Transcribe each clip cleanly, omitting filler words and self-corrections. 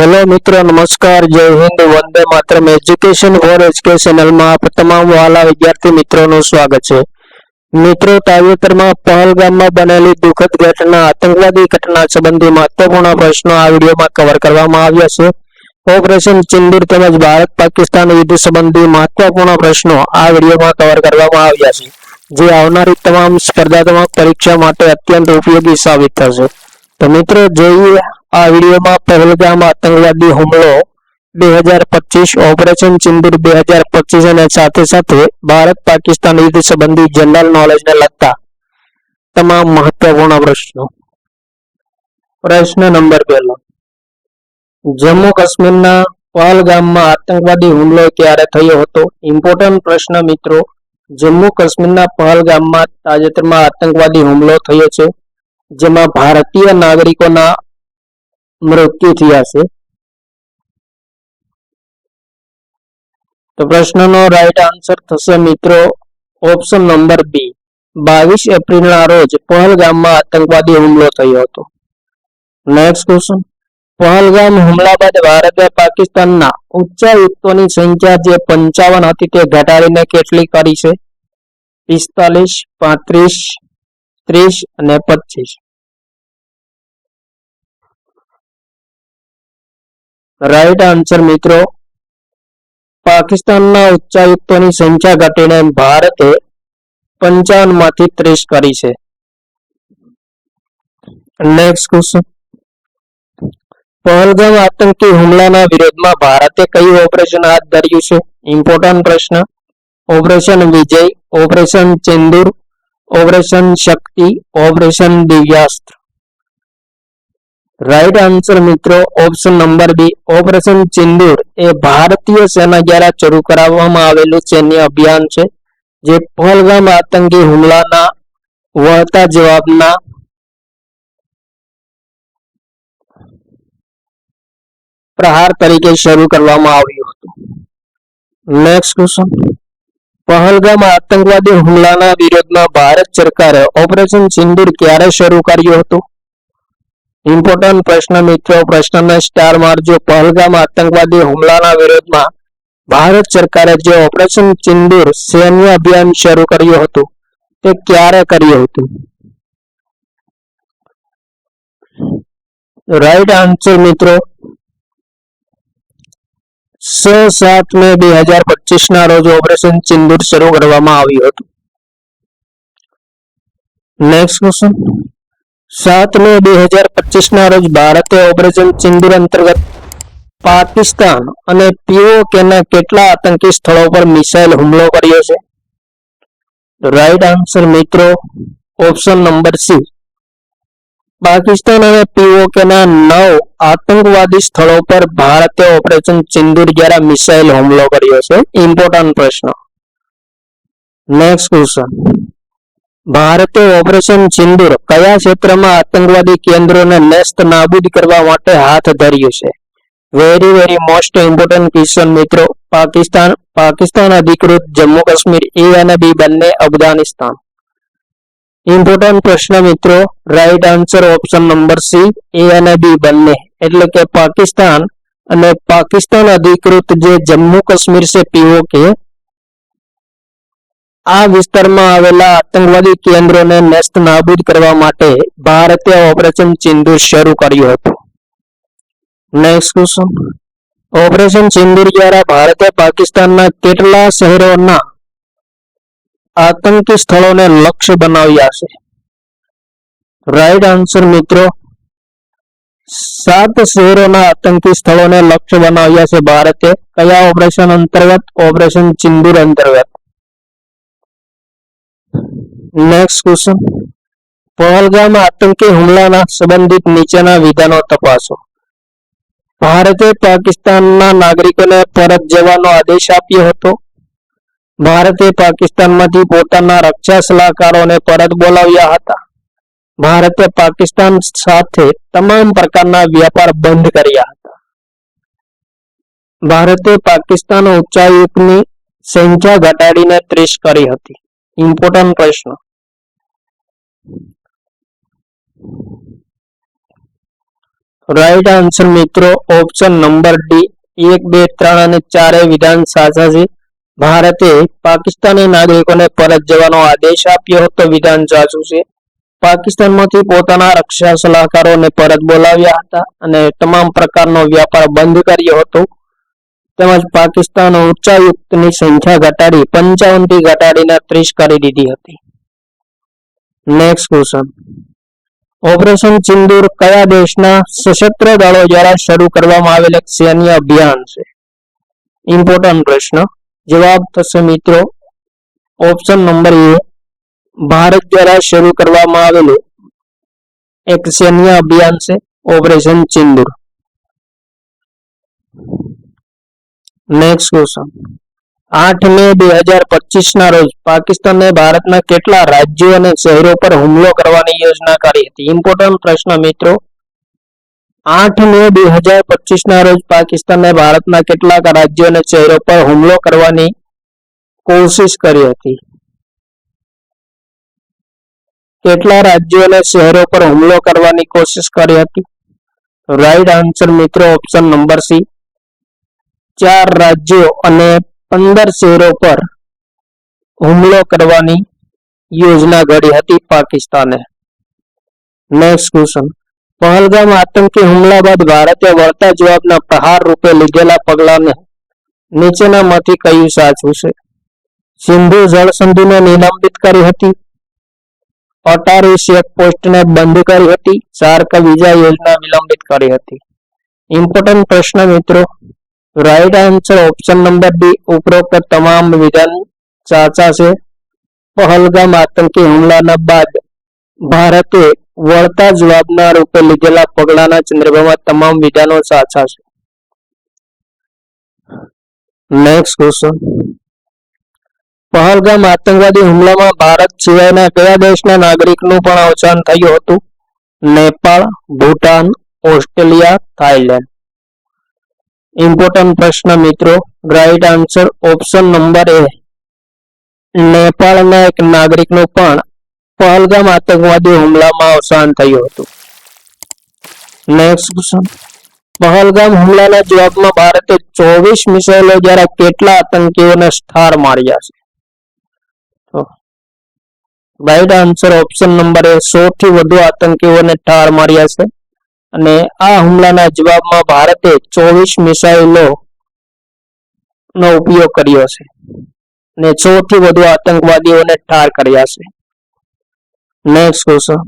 Hello મિત્રો, નમસ્કાર, જય Hind, Vande Mataram. Education four HK ચેનલમાં આપ તમામ વહાલા વિદ્યાર્થી મિત્રોનું સ્વાગત છે. મિત્રો, તાજેતરમાં પહલગામમાં બનેલી દુઃખદ ઘટના, આતંકવાદી ઘટના સંબંધી મહત્વપૂર્ણ પ્રશ્નો આ વિડીયોમાં કવર કરવામાં આવ્યા છે. ઓપરેશન સિંદૂર તેમજ ભારત પાકિસ્તાન યુદ્ધ સંબંધી મહત્વપૂર્ણ પ્રશ્નો આ વિડીયોમાં કવર કરવામાં આવ્યા છે, જે આવનારી તમામ સ્પર્ધાત્મક પરીક્ષા માટે અત્યંત ઉપયોગી સાબિત થશે. તો મિત્રો, જોઈએ આ વિડીયોમાં પહેલગામ આતંકવાદી હુમલો 2025, ઓપરેશન સિંદૂર 2025 અને સાથે સાથે ભારત પાકિસ્તાન યુદ્ધ સંબંધી જનરલ નોલેજને લગતા તમામ મહત્વપૂર્ણ પ્રશ્નો. પ્રશ્ન નંબર 1, જમ્મુ કાશ્મીરના પહલગામમાં આતંકવાદી હુમલો ક્યારે થયો હતો? ઇમ્પોર્ટન્ટ પ્રશ્ન મિત્રો. જમ્મુ કાશ્મીરના પહલગામમાં તાજેતરમાં આતંકવાદી હુમલો થયો છે, જેમાં ભારતીય નાગરિકોના મૃત્યુ થયા છે. તો પ્રશ્નનો રાઈટ આન્સર થશે મિત્રો ઓપ્શન નંબર બી, 22 એપ્રિલના રોજ પહલગામમાં આતંકવાદી હુમલો થયો હતો. નેક્સ્ટ ક્વેશ્ચન, પહલગામ હુમલા બાદ ભારતે પાકિસ્તાનના ઉચ્ચાયુક્તોની સંખ્યા જે 55 હતી તે ઘટાડીને કેટલી કરી છે? 45, 35, 30 અને 25. રાઈટ આન્સર મિત્રો, પાકિસ્તાનના ઉચ્ચાયુક્તોની સંખ્યા ઘટીને ભારતે 55 માંથી 30 કરી છે. નેક્સ્ટ ક્વેશ્ચન, પહલગામ આતંકી હુમલાના વિરોધમાં ભારતે કયું ઓપરેશન હાથ ધર્યું છે? ઇમ્પોર્ટન્ટ પ્રશ્ન. ઓપરેશન વિજય, ઓપરેશન સિંદૂર, ઓપરેશન શક્તિ, ઓપરેશન દિવ્યાસ્ત્ર. રાઈટ આન્સર મિત્રો option number B, operation Sindoor એ ભારતીય સેના દ્વારા શરૂ કરવામાં આવેલું સૈન્ય અભિયાન છે, જે પહલગામ આતંકી હુમલાના વળતા જવાબના પ્રહાર તરીકે શરૂ કરવામાં આવ્યું હતું. નેક્સ્ટ ક્વેશ્ચન, પહલગામ આતંકવાદી હુમલાના વિરોધમાં ભારત સરકારે ઓપરેશન સિંદૂર ક્યારે શરૂ કર્યું હતું? ઇમ્પોર્ટન્ટ પ્રશ્ન મિત્રો, પ્રશ્નને સ્ટાર મારજો. પહલગામ આતંકવાદી હુમલાના વિરોધમાં ભારત સરકારે જે ઓપરેશન સિંદૂર સૈન્ય અભિયાન શરૂ કર્યું હતું તે ક્યારે કર્યું હતું? રાઈટ આન્સર મિત્રો 6-7 મે 2025 ના રોજ ઓપરેશન સિંદૂર શરૂ કરવામાં આવ્યું હતું. નેક્સ્ટ ક્વેશ્ચન, 7 મે 2025 ના રોજ ભારતે ઓપરેશન સિંદૂર અંતર્ગત પાકિસ્તાન અને પીઓકેના કેટલા આતંકી સ્થળો પર મિસાઇલ હુમલો કર્યો છે? રાઈટ આન્સર મિત્રો ઓપ્શન નંબર સી, પાકિસ્તાન અને પીઓકેના 9 આતંકવાદી સ્થળો પર ભારતે ઓપરેશન સિંદૂર દ્વારા મિસાઇલ હુમલો કર્યો છે. ઇમ્પોર્ટન્ટ પ્રશ્ન. નેક્સ્ટ ક્વેશ્ચન, ભારતે ઓપરેશન સિંદૂર કયા ક્ષેત્રમાં આતંકવાદી કેન્દ્રોને નેસ્ત નાબૂદ કરવા માટે હાથ ધર્યું છે? વેરી મોસ્ટ ઇમ્પોર્ટન્ટ ક્વેશ્ચન મિત્રો. પાકિસ્તાન અધિકૃત જમ્મુ કાશ્મીર, એ અને બી બંને અફઘાનિસ્તાન. ઇમ્પોર્ટન્ટ પ્રશ્ન મિત્રો. Right answer option number C, A અને બી બંને, એટલે કે પાકિસ્તાન અને પાકિસ્તાન અધિકૃત જે જમ્મુ કાશ્મીર છે પીઓકે, આ વિસ્તારમાં આવેલા આતંકવાદી કેન્દ્રોને નેસ્ત નાબૂદ કરવા માટે ભારતે ઓપરેશન સિંદૂર શરૂ કર્યું હતું. નેક્સ્ટ ક્વેશ્ચન, ઓપરેશન સિંદૂર દ્વારા ભારતે પાકિસ્તાનના કેટલા શહેરોના આતંકી સ્થળોને લક્ષ્ય બનાવ્યા છે? રાઈટ આન્સર મિત્રો 7 શહેરોના આતંકી સ્થળોને લક્ષ્ય બનાવ્યા છે ભારતે. કયા ઓપરેશન અંતર્ગત? ઓપરેશન સિંદૂર અંતર્ગત. નેક્સ્ટ ક્વેશ્ચન, પહલગામ આતંકી હુમલાના સંબંધિત નીચેના વિધાનો તપાસો. ભારતે પાકિસ્તાનના નાગરિકોને પરત જવાનો આદેશ આપ્યો હતો. ભારતે પાકિસ્તાનમાંથી પોતાના રક્ષા સલાહકારોને પરત બોલાવ્યા હતા. ભારતે પાકિસ્તાન સાથે તમામ પ્રકારના વ્યાપાર બંધ કર્યા હતા. ભારતે પાકિસ્તાન ઉચ્ચાયુક્તની સંખ્યા ઘટાડીને 30 કરી હતી. ઇમ્પોર્ટન્ટ પ્રશ્ન. રાઈટ આન્સર મિત્રો ઓપ્શન નંબર ડી 1, 2, 3 અને 4 વિધાન સાચા છે. ભારતે પાકિસ્તાની નાગરિકોને પરત જવાનો આદેશ આપ્યો હતો વિધાન સાચું છે. પાકિસ્તાનમાંથી પોતાના રક્ષા સલાહકારોને પરત બોલાવ્યા હતા અને તમામ પ્રકારનો વ્યાપાર બંધ કર્યો હતો. તેમજ પાકિસ્તાન ઉચ્ચાયુક્તની સંખ્યા ઘટાડી 55 થી ઘટાડીને 30 કરી દીધી હતી. નેક્સ્ટ ક્વેશ્ચન, ઓપરેશન સિંદૂર કયા દેશના સશસ્ત્ર દળો દ્વારા શરૂ કરવામાં આવેલ એક સૈન્ય અભિયાન છે? ઇમ્પોર્ટન્ટ પ્રશ્ન. જવાબ થશે મિત્રો ઓપ્શન નંબર એ, ભારત દ્વારા શરૂ કરવામાં આવેલું એક સૈન્ય અભિયાન છે ઓપરેશન સિંદૂર. નેક્સ્ટ ક્વેશ્ચન, 8 મે 2025 ના રોજ પાકિસ્તાને ભારતના કેટલા રાજ્યો અને શહેરો પર હુમલો કરવાની યોજના કરી હતી? ઇમ્પોર્ટન્ટ પ્રશ્ન મિત્રો. 8 મે 2025 ના રોજ પાકિસ્તાને ભારતના કેટલાક રાજ્યો અને શહેરો પર હુમલો કરવાની કોશિશ કરી હતી? કેટલા રાજ્યો અને શહેરો પર હુમલો કરવાની કોશિશ કરી હતી? રાઈટ આન્સર મિત્રો ઓપ્શન નંબર સી, 4 રાજ્યો અને 15 શહેરો પર હુમલો કરવાની યોજના ઘડી હતી પાકિસ્તાને. નેક્સ્ટ ક્વેશ્ચન, પહલગામ આતંકી હુમલા બાદ ભારતે વળતા જવાબના પ્રહાર રૂપે લીધેલા પગલાંને નીચેનામાંથી કયું સાચું છે? સિંધુ જળ સંધિને નિલંબિત કરી હતી, અટારી ચેકપોસ્ટને બંધ કરી હતી, સાર્ક વિઝા યોજના વિલંબિત કરી હતી. ઇમ્પોર્ટન્ટ પ્રશ્ન મિત્રો. Right answer option number D, ઉપરોક્ત તમામ વિધાન સાચા છે. પહલગામ આતંકી હુમલાના બાદ ભારતે વળતા જવાબના રૂપે લીધેલા પગલાંના સંદર્ભમાં તમામ વિધાનો સાચા છે. નેક્સ્ટ ક્વેશ્ચન, પહલગામ આતંકવાદી હુમલામાં ભારત સિવાયના કયા દેશના નાગરિકનું પણ અવસાન થયું હતું? Nepal, Bhutan, Australia, Thailand. Important પ્રશ્ન મિત્રો. રાઈટ આન્સર ઓપ્શન નંબર એ, નેપાળના એક નાગરિકનું પણ પહલગામ આતંકવાદી હુમલામાં અવસાન થયું હતું. નેક્સ્ટ ક્વેશ્ચન, પહલગામ હુમલાના જવાબમાં ભારતે 24 મિસાઇલો દ્વારા કેટલા આતંકીઓને ઠાર માર્યા છે? રાઈટ આન્સર ઓપ્શન નંબર એ, 100 થી વધુ આતંકીઓને ઠાર માર્યા છે. અને આ હુમલાના જવાબમાં ભારતે 24 મિસાઇલો નો ઉપયોગ કર્યો છે અને 100 થી વધુ આતંકવાદીઓને ઠાર કર્યા છે. નેક્સ્ટ ક્વેશ્ચન,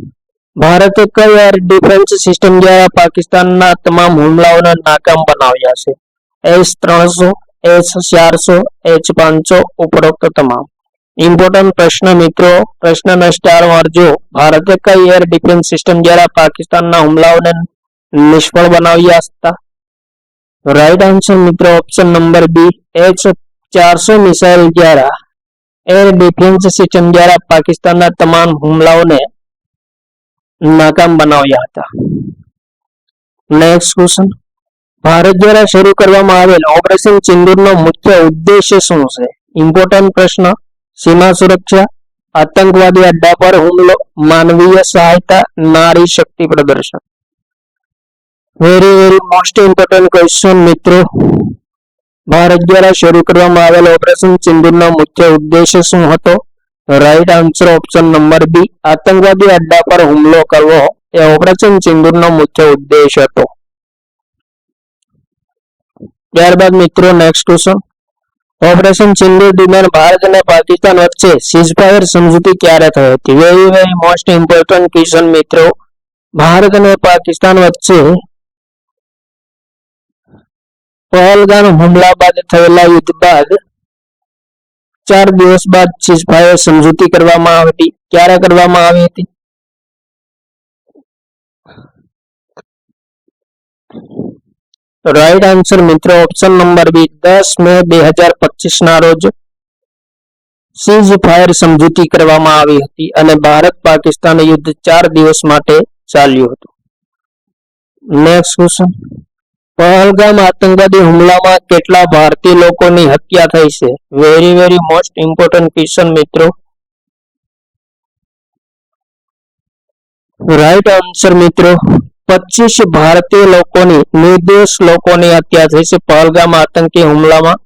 ભારતે કઈ એર ડિફેન્સ સિસ્ટમ દ્વારા પાકિસ્તાનના તમામ હુમલાઓને નાકામ બનાવ્યા છે? S-300, S-400, H-500, ઉપરોક્ત તમામ. ઇમ્પોર્ટન્ટ પ્રશ્ન મિત્રો. પ્રશ્નના સ્ટાર મારજો. ભારતે કઈ એર ડિફેન્સ સિસ્ટમ દ્વારા પાકિસ્તાનના હુમલાઓને નિષ્ફળ બનાવ્યા હતા? રાઈટ આન્સર મિત્રો option number B, H-400 missile દ્વારા એર ડિફેન્સ સિસ્ટમ દ્વારા પાકિસ્તાનના તમામ હુમલાઓને નાકામ બનાવ્યા હતા. નેક્સ્ટ ક્વેશ્ચન, ભારત દ્વારા શરૂ કરવામાં આવેલ ઓપરેશન સિંદૂરનો મુખ્ય ઉદ્દેશ્ય શું છે? ઇમ્પોર્ટન્ટ પ્રશ્ન. સીમા સુરક્ષા, આતંકવાદી અડ્ડા પર હુમલો, માનવીય સહાયતા, નારી શક્તિ પ્રદર્શન. વેરી મોસ્ટ ઇમ્પોર્ટન્ટ ક્વેશ્ચન મિત્રો. ભારત દ્વારા શરૂ કરવામાં આવેલ ઓપરેશન સિંદૂરનો મુખ્ય ઉદ્દેશ્ય શું હતો? Right answer option number B, આતંકવાદી અડ્ડા પર હુમલો કરવો એ ઓપરેશન સિંદૂરનો મુખ્ય ઉદ્દેશ હતો. ત્યારબાદ મિત્રો નેક્સ્ટ ક્વેશ્ચન, ઓપરેશન સિંદૂર દરમિયાન ભારત અને પાકિસ્તાન વચ્ચે સીઝફાયર સમજૂતી ક્યારે થઈ હતી? વેરી મોસ્ટ ઇમ્પોર્ટન્ટ ક્વેશ્ચન મિત્રો. ભારત અને પાકિસ્તાન વચ્ચે પહલગામ હુમલા બાદ થયેલા યુદ્ધ બાદ 4 દિવસ બાદ સીઝફાયર સમજૂતી કરવામાં આવી હતી. ક્યારે કરવામાં આવી હતી? રાઈટ આન્સર મિત્રો ઓપ્શન નંબર બી, 10 મે 2025 ના રોજ સીઝફાયર સમજૂતી કરવામાં આવી હતી અને ભારત પાકિસ્તાન યુદ્ધ 4 દિવસ માટે ચાલ્યું હતું. નેક્સ્ટ ક્વેશ્ચન, પહલગામ આતંકવાદી હુમલામાં કેટલા ભારતીય લોકોની હત્યા થઈ છે? વેરી મોસ્ટ ઇમ્પોર્ટન્ટ ક્વેશ્ચન મિત્રો. રાઈટ આન્સર મિત્રો 25 ભારતીય લોકોની નિર્દોષ લોકોની હત્યા થઈ છે પહલગામ આતંકી હુમલામાં.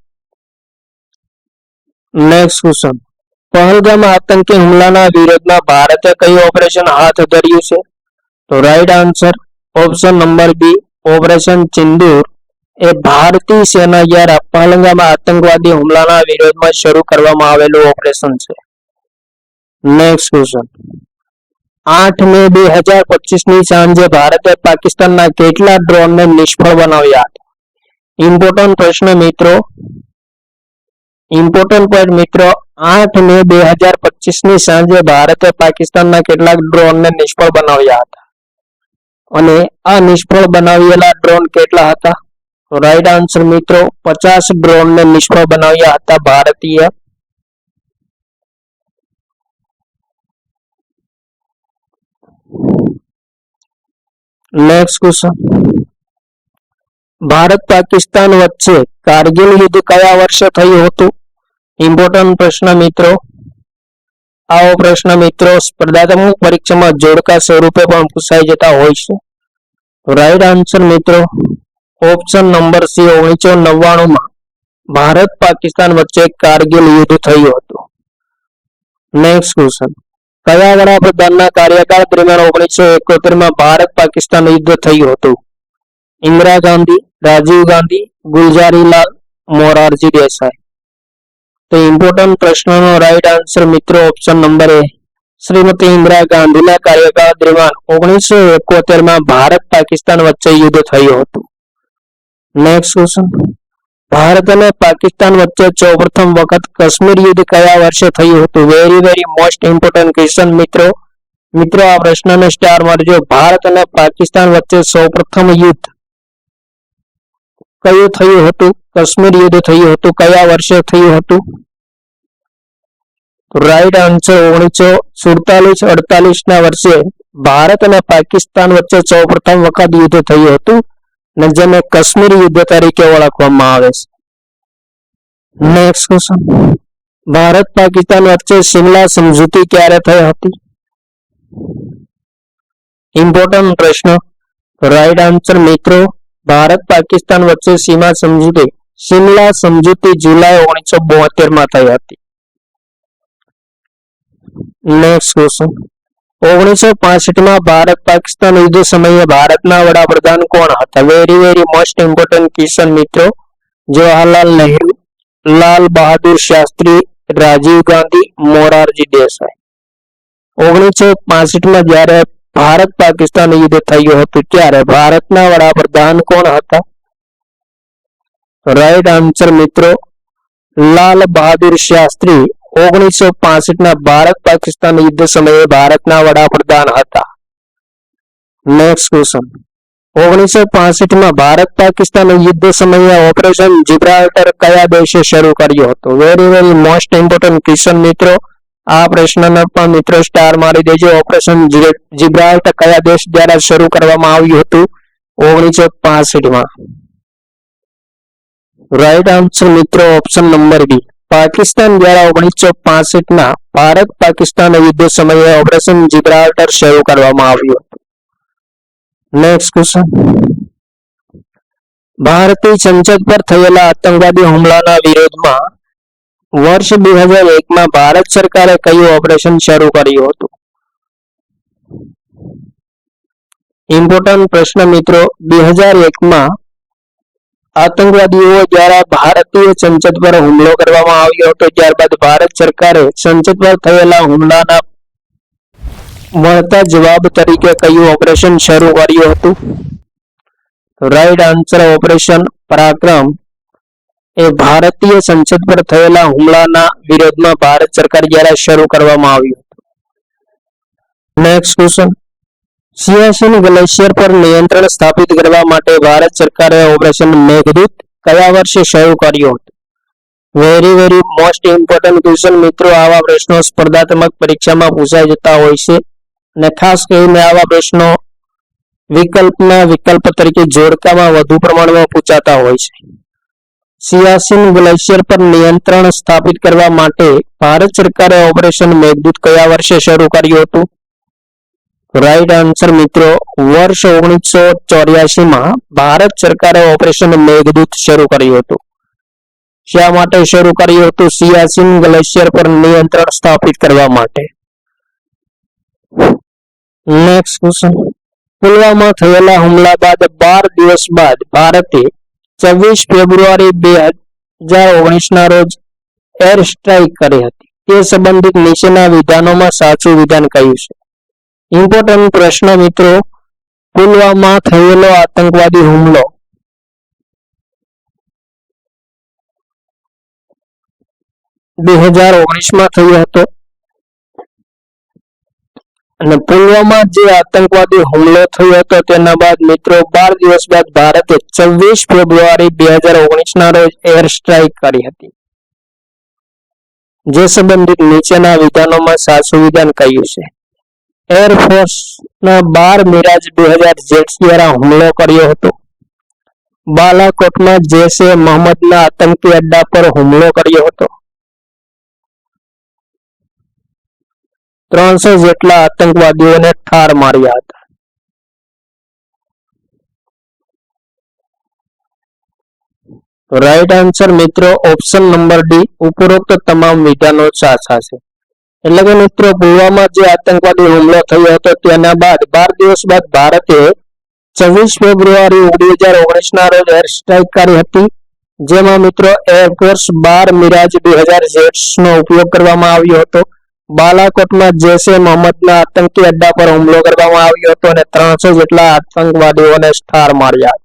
નેક્સ્ટ ક્વેશ્ચન, પહલગામ આતંકી હુમલાના વિરોધમાં ભારતે કયું ઓપરેશન હાથ ધર્યું છે? તો right answer option number B operation Sindoor એ ભારતીય સેના દ્વારા પહલગામ આતંકવાદી હુમલાના વિરોધમાં શરૂ કરવામાં આવેલું ઓપરેશન છે. નેક્સ્ટ ક્વેશ્ચન, 8 મે 2025 ની સાંજે ભારતે પાકિસ્તાનના કેટલા ડ્રોનને નિષ્ફળ બનાવ્યા? ઇમ્પોર્ટન્ટ પ્રશ્ન મિત્રો, ઇમ્પોર્ટન્ટ પોઈન્ટ મિત્રો, 8 મે 2025 ની સાંજે ભારતે પાકિસ્તાનના કેટલાક ડ્રોનને નિષ્ફળ બનાવ્યા હતા અને આ નિષ્ફળ બનાવેલા ડ્રોન કેટલા હતા? તો રાઈટ આન્સર મિત્રો 50 ડ્રોનને નિષ્ફળ બનાવ્યા હતા ભારતીય. નેક્સ્ટ ક્વેશ્ચન, ભારત પાકિસ્તાન વચ્ચે કારગિલ યુદ્ધ કયા વર્ષે થયું હતું? ઇમ્પોર્ટન્ટ પ્રશ્ન મિત્રો, આવો પ્રશ્ન મિત્રો સ્પર્ધાત્મક પરીક્ષામાં જોડકા સ્વરૂપે પણ પૂછાઈ જતા હોય છે. રાઈટ આન્સર મિત્રો ઓપ્શન નંબર સી 1999 માં ભારત પાકિસ્તાન વચ્ચે કારગિલ યુદ્ધ થયું હતું. નેક્સ્ટ ક્વેશ્ચન, કયા વડાપ્રધાનના કાર્યકાળ દરમિયાન 1971 માં ભારત પાકિસ્તાન યુદ્ધ થયું હતું? ઇન્દિરા ગાંધી, રાજીવ ગાંધી, ગુલઝારીલાલ, મોરારજી દેસાઈ. તો ઇમ્પોર્ટન્ટ પ્રશ્નનો રાઈટ આન્સર મિત્રો ઓપ્શન નંબર એ શ્રીમતી ઇન્દિરા ગાંધીના કાર્યકાળ દરમિયાન 1971 માં ભારત પાકિસ્તાન વચ્ચે યુદ્ધ થયું હતું. નેક્સ્ટ ક્વેશ્ચન, ભારત અને પાકિસ્તાન વચ્ચે સૌપ્રથમ વખત કાશ્મીર યુદ્ધ કયા વર્ષે થયું હતું? વેરી મોસ્ટ ઇમ્પોર્ટન્ટ ક્વેશ્ચન મિત્રો. મિત્રો આ પ્રશ્નને સ્ટાર મારજો. ભારત અને પાકિસ્તાન વચ્ચે સૌપ્રથમ યુદ્ધ કયું થયું હતું? કાશ્મીર યુદ્ધ થયું હતું. કયા વર્ષે થયું હતું? રાઈટ આન્સર 1947-48 ના વર્ષે ભારત અને પાકિસ્તાન વચ્ચે સૌપ્રથમ વખત યુદ્ધ થયું હતું અને જેને કાશ્મીર યુદ્ધ તરીકે ઓળખવામાં આવે છે. નેક્સ્ટ ક્વેશ્ચન, ભારત પાકિસ્તાન વચ્ચે શિમલા સમજૂતી ક્યારે થઈ હતી? ઇમ્પોર્ટન્ટ પ્રશ્ન. રાઈટ આન્સર મિત્રો ભારત પાકિસ્તાન વચ્ચે શિમલા સમજૂતી જુલાઈ 1972 માં થઈ હતી. નેક્સ્ટ ક્વેશ્ચન, 1965 માં ભારત પાકિસ્તાન યુદ્ધ સમયે ભારતના વડાપ્રધાન કોણ હતા? વેરી મોસ્ટ ઇમ્પોર્ટન્ટ ક્વેશ્ચન મિત્રો. જવાહરલાલ નહેરુ, લાલ બહાદુર શાસ્ત્રી, રાજીવ ગાંધી, મોરારજી દેસાઈ. 1965 માં જ્યારે ભારત પાકિસ્તાન યુદ્ધ થયું હતું ત્યારે ભારતના વડાપ્રધાન કોણ હતા? રાઈટ આન્સર મિત્રો લાલ બહાદુર શાસ્ત્રી 1965 ના ભારત પાકિસ્તાન યુદ્ધ સમયે ભારતના વડાપ્રધાન હતા. નેક્સ્ટ ક્વેશ્ચન, 1965 માં ભારત પાકિસ્તાન યુદ્ધ સમયે ઓપરેશન જિબ્રાલ્ટર કયા દેશે શરૂ કર્યો હતો? વેરી મોસ્ટ ઇમ્પોર્ટન્ટ ક્વેશ્ચન મિત્રો. આ પ્રશ્નને પણ મિત્રો સ્ટાર મારી દેજો. ઓપરેશન જિબ્રાલ્ટર કયા દેશ દ્વારા શરૂ કરવામાં આવ્યું હતું? 1965 માં. રાઈટ આન્સર મિત્રો ઓપ્શન નંબર બી પાકિસ્તાન દ્વારા 1965 ના ભારત પાકિસ્તાન યુદ્ધ સમયે ઓપરેશન જિબ્રાલ્ટર શરૂ કરવામાં આવ્યું હતું. નેક્સ્ટ ક્વેશ્ચન, ભારતીય સંસદ પર થયેલા આતંકવાદી હુમલાના વિરોધમાં વર્ષ 2001 માં ભારત સરકારે કયું ઓપરેશન શરૂ કર્યું હતું? ઇમ્પોર્ટન્ટ પ્રશ્ન મિત્રો. 2001 માં આતંકવાદીઓ દ્વારા ભારતીય સંસદ પર હુમલો કરવામાં આવ્યો હતો. ત્યારબાદ ભારત સરકારે સંસદ પર થયેલા હુમલાના વળતા જવાબ તરીકે કયું ઓપરેશન શરૂ કર્યું હતું? રાઈટ આન્સર ઓપરેશન પરાક્રમ એ ભારતીય સંસદ પર થયેલા હુમલાના વિરોધમાં ભારત સરકાર દ્વારા શરૂ કરવામાં આવ્યું હતું. નેક્સ્ટ ક્વેશ્ચન, સિયાચીન ગ્લેશિયર પર નિયંત્રણ સ્થાપિત કરવા માટે ભારત સરકારે ઓપરેશન મેઘદૂત કયા વર્ષે શરૂ કર્યું હતું? વેરી મોસ્ટ ઇમ્પોર્ટન્ટ ક્વેશ્ચન મિત્રો. આવા પ્રશ્નો સ્પર્ધાત્મક પરીક્ષામાં પૂછાઈ જતા હોય છે અને ખાસ કરીને આવા પ્રશ્નો વિકલ્પ તરીકે જોડકામાં વધુ પ્રમાણમાં પૂછાતા હોય છે. સિયાચીન ગ્લેશિયર પર નિયંત્રણ સ્થાપિત કરવા માટે ભારત સરકારે ઓપરેશન મેઘદૂત કયા વર્ષે શરૂ કર્યું હતું? રાઈટ આન્સર મિત્રો વર્ષ 1984 ભારત સરકારે ઓપરેશન મેઘદૂત શરૂ કર્યું હતું. શા માટે શરૂ કર્યું હતું? સિયાચીન ગ્લેશિયર પર નિયંત્રણ સ્થાપિત કરવા માટે. નેક્સ્ટ ક્વેશ્ચન, પુલવામા થયેલા હુમલા બાદ 12 દિવસ બાદ ભારતે 24 ફેબ્રુઆરી 2019 ના રોજ એર સ્ટ્રાઇક કરી હતી. તે સંબંધિત નીચેના વિધાનોમાં સાચું વિધાન કયું છે? ઇમ્પોર્ટન્ટ પ્રશ્ન મિત્રો, પુલવામા થયેલો આતંકવાદી હુમલો 2019 થયો હતો અને પુલવામા જે આતંકવાદી હુમલો થયો હતો તેના બાદ મિત્રો 12 દિવસ બાદ ભારતે 24 ફેબ્રુઆરી 2019 ના રોજ એર સ્ટ્રાઇક કરી હતી. જે સંબંધિત નીચેના વિધાનોમાં સાચું વિધાન કયું છે? એરફોર્સના 12 મિરાજ 2000 જેટ્સ દ્વારા હુમલો કર્યો હતો. બાલાકોટમાં જૈશ-એ મોહમ્મદના આતંકી અડ્ડા પર હુમલો કર્યો હતો. 300 જેટલા આતંકવાદીઓને ઠાર માર્યા હતા. રાઈટ આન્સર મિત્રો ઓપ્શન નંબર ડી, ઉપરોક્ત તમામ વિધાનો સાચા છે. એટલે કે મિત્રો પુલવામા જે આતંકવાદી હુમલો થયો હતો તેના બાદ 12 દિવસ બાદ ભારતે 24 ફેબ્રુઆરી 2019 ના રોજ એર સ્ટ્રાઇક કરી હતી. જેમાં મિત્રો એરફોર્સ 12 મિરાજ 2000 જેટ્સ નો ઉપયોગ કરવામાં આવ્યો હતો. બાલાકોટમાં જૈશ-એ મોહમ્મદના આતંકી અડ્ડા પર હુમલો કરવામાં આવ્યો હતો અને 300 જેટલા આતંકવાદીઓને ઠાર માર્યા.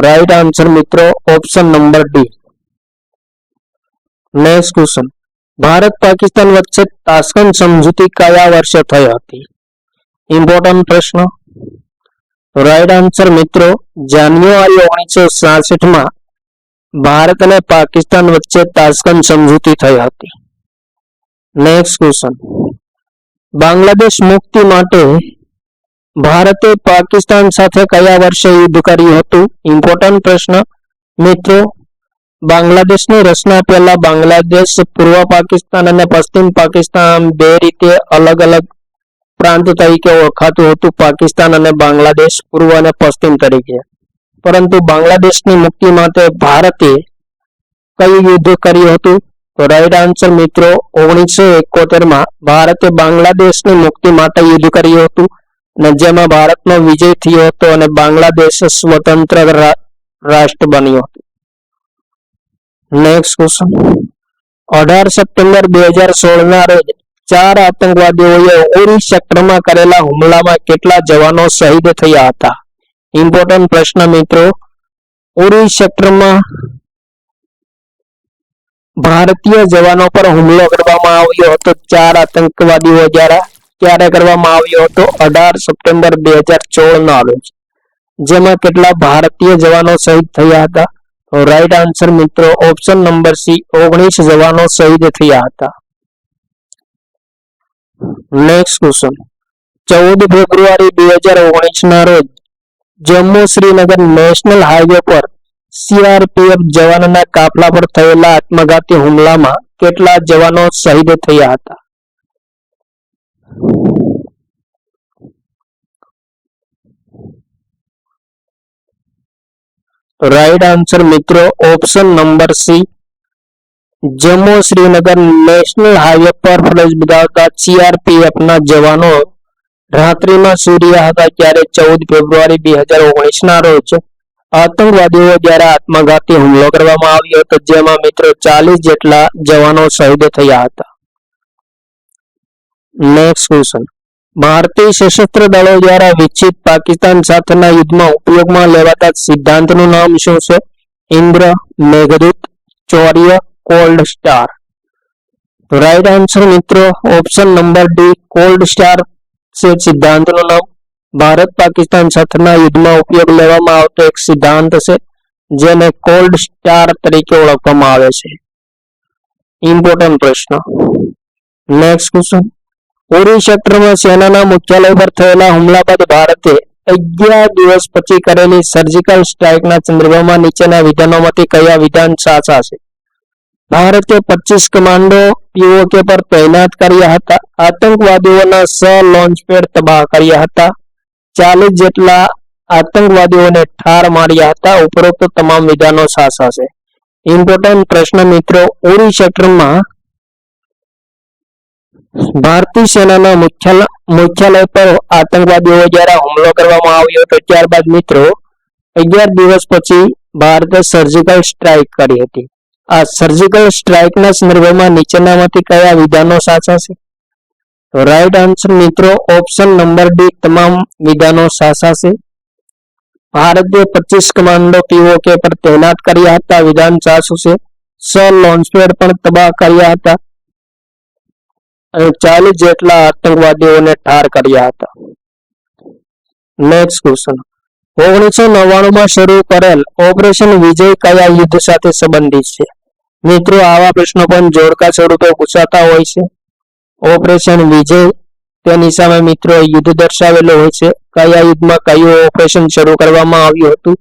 રાઈટ આન્સર મિત્રો option number D. Next question, Bharat Pakistan વચ્ચે તાશ્કંદ સમજૂતી કયા વર્ષે થઈ હતી? ઇમ્પોર્ટન્ટ પ્રશ્ન. રાઈટ આન્સર મિત્રો જાન્યુઆરી 1966 ભારત અને પાકિસ્તાન વચ્ચે તાશ્કંદ સમજૂતી થઈ હતી. નેક્સ્ટ ક્વેશ્ચન, બાંગ્લાદેશ મુક્તિ માટે ભારતે પાકિસ્તાન સાથે કયા વર્ષે યુદ્ધ કર્યું હતું? ઇમ્પોર્ટન્ટ પ્રશ્ન મિત્રો, બાંગ્લાદેશની રચના પહેલા બાંગ્લાદેશ પૂર્વ પાકિસ્તાન અને પશ્ચિમ પાકિસ્તાન બે રીતે અલગ અલગ પ્રાંત તરીકે ઓળખાતું હતું. પાકિસ્તાન અને બાંગ્લાદેશ પૂર્વ અને પશ્ચિમ તરીકે. પરંતુ બાંગ્લાદેશની મુક્તિ માટે ભારતે કયું યુદ્ધ કર્યું હતું? તો રાઈટ આન્સર મિત્રો 1971 ભારતે બાંગ્લાદેશની મુક્તિ માટે યુદ્ધ કર્યું હતું અને જેમાં ભારતનો વિજય થયો હતો અને બાંગ્લાદેશ સ્વતંત્ર રાષ્ટ્ર બન્યું હતું. નેક્સ્ટ ક્વેશ્ચન, 18 સપ્ટેમ્બર 2016 ના રોજ 4 આતંકવાદીઓએ ઉરી સેક્ટરમાં કરેલા હુમલામાં કેટલા જવાનો શહીદ થયા હતા? ઇમ્પોર્ટન્ટ પ્રશ્ન મિત્રો, ઉરી સેક્ટરમાં ભારતીય જવાનો પર હુમલો કરવામાં આવ્યો હતો 4 આતંકવાદીઓ દ્વારા. ક્યારે કરવામાં આવ્યો હતો? 18 સપ્ટેમ્બર 2016 ના રોજ. જેમાં કેટલા ભારતીય જવાનો શહીદ થયા હતા? રાઈટ આન્સર મિત્રો ઓપ્શન નંબર સી, 19 જવાનો શહીદ થયા હતા. નેક્સ્ટ ક્વેશ્ચન, 14 ફેબ્રુઆરી 2019 ના રોજ જમ્મુ શ્રીનગર નેશનલ હાઈવે પર સીઆરપીએફ જવાનના કાફલા પર થયેલા આત્મઘાતી હુમલામાં કેટલા જવાનો શહીદ થયા હતા? રાઈટ આન્સર મિત્રો option number C, Jammu Srinagar national highway પર ફરજ બજાવતા સીઆરપીએફના જવાનો રાત્રિમાં સૂર્યા હતા ત્યારે 14 ફેબ્રુઆરી 2019 ના રોજ આતંકવાદીઓ દ્વારા આત્મઘાતી હુમલો કરવામાં આવ્યો હતો. જેમાં મિત્રો 40 જેટલા જવાનો શહીદ થયા હતા. નેક્સ્ટ ક્વેશ્ચન, ભારતીય સશસ્ત્ર દળો દ્વારા વિકસિત પાકિસ્તાન સાથેના યુદ્ધમાં ઉપયોગમાં લેવાતા સિદ્ધાંતનું નામ શું છે? Indra, Meghdoot, Chaurya, cold star. Right answer મિત્રો option number D, cold star છે સિદ્ધાંતનું નામ. ભારત પાકિસ્તાન સાથેના યુદ્ધમાં ઉપયોગ લેવામાં આવતો એક સિદ્ધાંત છે જેને કોલ્ડ સ્ટાર તરીકે ઓળખવામાં આવે છે. ઇમ્પોર્ટન્ટ પ્રશ્ન. નેક્સ્ટ ક્વેશ્ચન, ઉરી સેક્ટરમાં સેનાના મુખ્યાલય પર થયેલા હુમલા બાદ ભારતે 11 દિવસ પછી કરેલી સર્જિકલ સ્ટ્રાઇકના સંદર્ભમાં નીચેના વિધાનોમાંથી કયા વિધાન સાચા છે? ભારતે 25 કમાન્ડો પીઓકે પર તૈનાત કર્યા હતા. આતંકવાદીઓના 6 લોન્ચપેડ તબાહ કર્યા હતા. 40 જેટલા આતંકવાદીઓને ઠાર માર્યા હતા. ઉપરોક્ત તમામ વિધાનો સાચા છે. ઇમ્પોર્ટન્ટ પ્રશ્ન મિત્રો, ઉરી સેક્ટરમાં ભારતીય સેનાના મુખ્યાલય પર આતંકવાદીઓ દ્વારા હુમલો કરવામાં આવ્યો હતો. ત્યારબાદ મિત્રો 11 દિવસ પછી ભારતે સર્જિકલ સ્ટ્રાઇક કરી હતી. આ સર્જિકલ સ્ટ્રાઇકના સંદર્ભમાં નીચેનામાંથી કયા વિધાનો સાચા છે? તો રાઈટ આન્સર મિત્રો ઓપ્શન નંબર ડી, તમામ વિધાનો સાચા છે. ભારતે 25 કમાન્ડો પીઓકે પર તૈનાત કર્યા હતા, વિધાન સાચું છે. 6 લોન્ચપેડ પણ તબાહ કર્યા હતા અને 40 જેટલા આતંકવાદીઓને ઠાર કર્યા હતા. નેક્સ્ટ ક્વેશ્ચન, 1999 શરૂ કરેલ ઓપરેશન વિજય કયા યુદ્ધ સાથે સંબંધિત છે? મિત્રો આવા પ્રશ્નો પણ જોડકા સ્વરૂપે પૂછાતા હોય છે. ઓપરેશન વિજય તેની સામે મિત્રો યુદ્ધ દર્શાવેલો હોય છે. કયા યુદ્ધમાં કયું ઓપરેશન શરૂ કરવામાં આવ્યું હતું?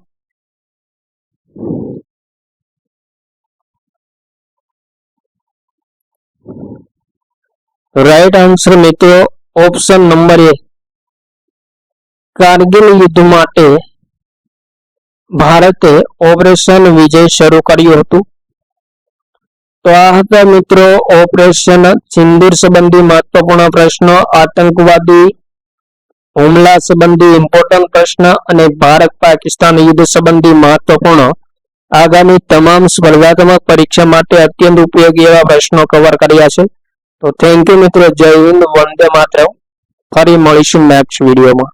રાઈટ આન્સર મિત્રો ઓપ્શન નંબર એ, કારગિલ યુદ્ધ માટે ભારતે ઓપરેશન વિજય શરૂ કર્યું હતું. તો આ હતા મિત્રો ઓપરેશન સિંદૂર સંબંધી મહત્વપૂર્ણ પ્રશ્નો, આતંકવાદી હુમલા સંબંધી ઇમ્પોર્ટન્ટ પ્રશ્ન અને ભારત પાકિસ્તાન યુદ્ધ સંબંધી મહત્વપૂર્ણ આગામી તમામ સ્પર્ધાત્મક પરીક્ષા માટે અત્યંત ઉપયોગી એવા પ્રશ્નો કવર કર્યા છે. તો થેન્ક યુ મિત્રો. જય હિન્દ, વંદે માતરમ. ફરી મળીશું નેક્સ્ટ વિડીયોમાં.